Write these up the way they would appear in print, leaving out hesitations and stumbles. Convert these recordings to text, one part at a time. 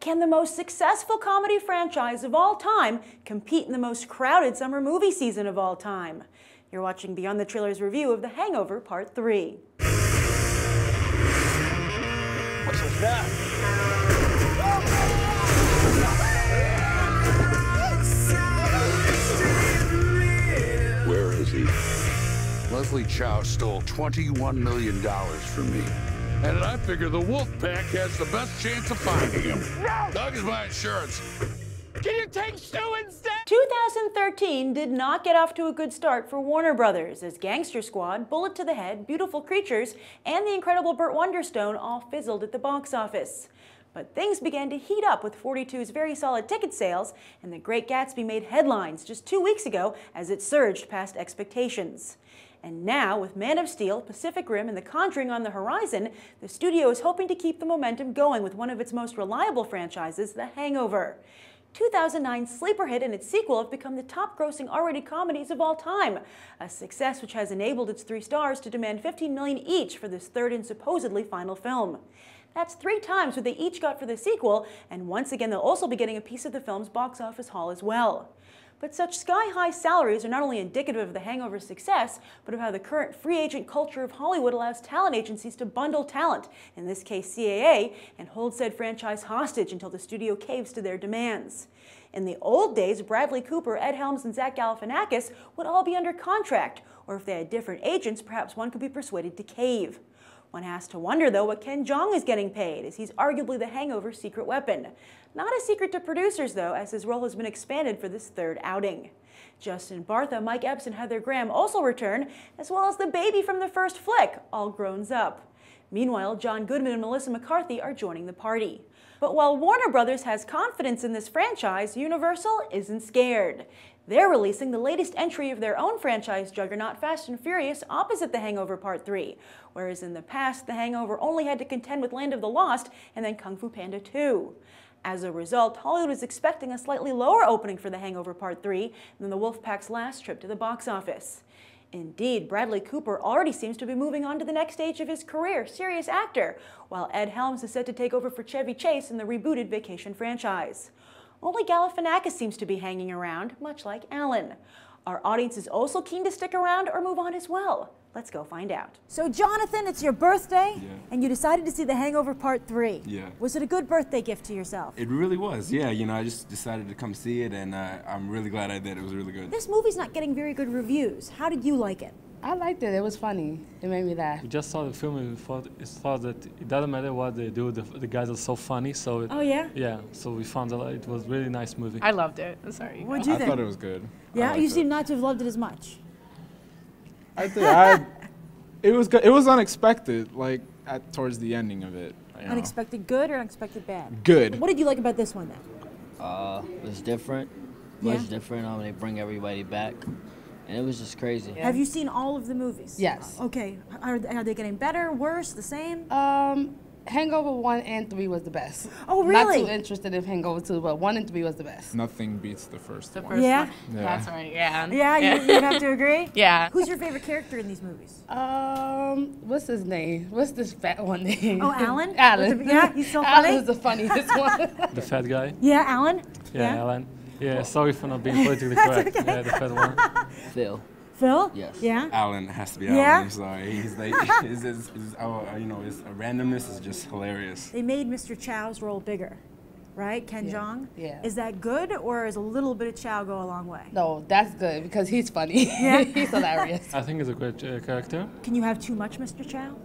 Can the most successful comedy franchise of all time compete in the most crowded summer movie season of all time? You're watching Beyond the Trailers review of The Hangover Part 3. What's with that? Where is he? Leslie Chow stole $21 million from me. And I figure the Wolfpack has the best chance of finding him. No! Doug is my insurance. Can you take Stu instead? 2013 did not get off to a good start for Warner Brothers, as Gangster Squad, Bullet to the Head, Beautiful Creatures, and the incredible Burt Wonderstone all fizzled at the box office. But things began to heat up with 42's very solid ticket sales, and The Great Gatsby made headlines just 2 weeks ago as it surged past expectations. And now, with Man of Steel, Pacific Rim, and The Conjuring on the horizon, the studio is hoping to keep the momentum going with one of its most reliable franchises, The Hangover. 2009's sleeper hit and its sequel have become the top-grossing R-rated comedies of all time, a success which has enabled its 3 stars to demand $15 million each for this third and supposedly final film. That's 3 times what they each got for the sequel, and once again they'll also be getting a piece of the film's box office haul as well. But such sky-high salaries are not only indicative of The Hangover's success, but of how the current free agent culture of Hollywood allows talent agencies to bundle talent, in this case CAA, and hold said franchise hostage until the studio caves to their demands. In the old days, Bradley Cooper, Ed Helms, and Zach Galifianakis would all be under contract, or if they had different agents, perhaps one could be persuaded to cave. One has to wonder, though, what Ken Jeong is getting paid, as he's arguably The Hangover's secret weapon. Not a secret to producers, though, as his role has been expanded for this third outing. Justin Bartha, Mike Epps, and Heather Graham also return, as well as the baby from the first flick, all grown up. Meanwhile, John Goodman and Melissa McCarthy are joining the party. But while Warner Brothers has confidence in this franchise, Universal isn't scared. They're releasing the latest entry of their own franchise juggernaut, Fast and Furious, opposite The Hangover Part 3, whereas in the past, The Hangover only had to contend with Land of the Lost and then Kung Fu Panda 2. As a result, Hollywood is expecting a slightly lower opening for The Hangover Part 3 than the Wolfpack's last trip to the box office. Indeed, Bradley Cooper already seems to be moving on to the next stage of his career, serious actor, while Ed Helms is set to take over for Chevy Chase in the rebooted Vacation franchise. Only Galifianakis seems to be hanging around, much like Alan. Our audience is also keen to stick around or move on as well. Let's go find out. So Jonathan, it's your birthday, and you decided to see The Hangover Part 3. Yeah. Was it a good birthday gift to yourself? It really was, yeah. You know, I just decided to come see it, and I'm really glad I did. It was really good. This movie's not getting very good reviews. How did you like it? I liked it. It was funny. It made me laugh. We just saw the film and we thought that it doesn't matter what they do, the guys are so funny. So Oh, yeah? Yeah, so we found it was a really nice movie. I loved it. Sorry. What'd you think? I thought it was good. Yeah, you seem not to have loved it as much. I think it was good. It was unexpected, like towards the ending of it. You know. Unexpected good or unexpected bad? Good. What did you like about this one then? It was different. Much different. They bring everybody back. And it was just crazy. Have you seen all of the movies? Yes. Okay. Are they getting better, worse, the same? Hangover 1 and 3 was the best. Oh, really? Not too interested in Hangover 2, but 1 and 3 was the best. Nothing beats the first one. First Yeah? one. That's right, yeah. Yeah, you'd have to agree? Yeah. Who's your favorite character in these movies? What's his name? What's this fat one name? Oh, Alan? Alan. Yeah, he's so funny. Alan is the funniest one. The fat guy? Yeah, Alan? Yeah, Alan. Yeah, sorry for not being politically correct. Okay. Yeah, the fat one. Phil. Phil? Yes. Yeah? Alan has to be Yeah? Alan. I'm sorry. He's like, his randomness is just hilarious. They made Mr. Chow's role bigger, right? Ken Jeong? Yeah. Is that good, or is a little bit of Chow go a long way? No, that's good because he's funny. Yeah? He's hilarious. I think he's a great character. Can you have too much Mr. Chow?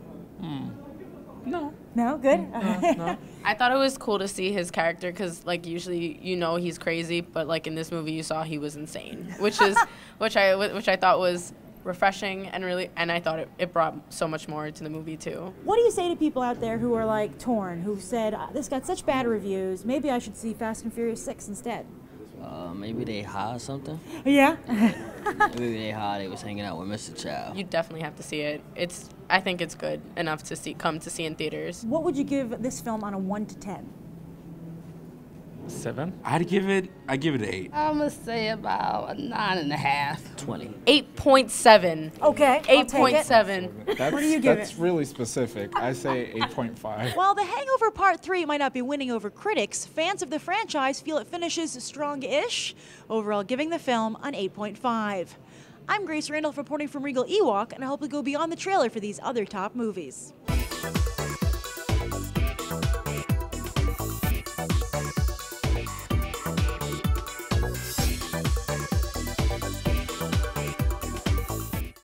No. No? Good? No. I thought it was cool to see his character because, like, usually you know he's crazy, but like in this movie you saw he was insane, which I thought was refreshing and I thought it brought so much more to the movie too. What do you say to people out there who are like torn, who said, this got such bad reviews, maybe I should see Fast and Furious 6 instead? Maybe they high or something. Yeah? Maybe they high. They was hanging out with Mr. Chow. You definitely have to see it. I think it's good enough to come to see in theaters. What would you give this film on a 1 to 10? 7. I give it an 8. I'm gonna say about a 9.5. 20. 8.7. Okay, I'll take it. 8.7. That's, What do you give that's it? really specific. I say 8.5. While The Hangover Part 3 might not be winning over critics, fans of the franchise feel it finishes strong-ish, overall giving the film an 8.5. I'm Grace Randolph reporting from Regal Ewok, and I hope we go beyond the trailer for these other top movies.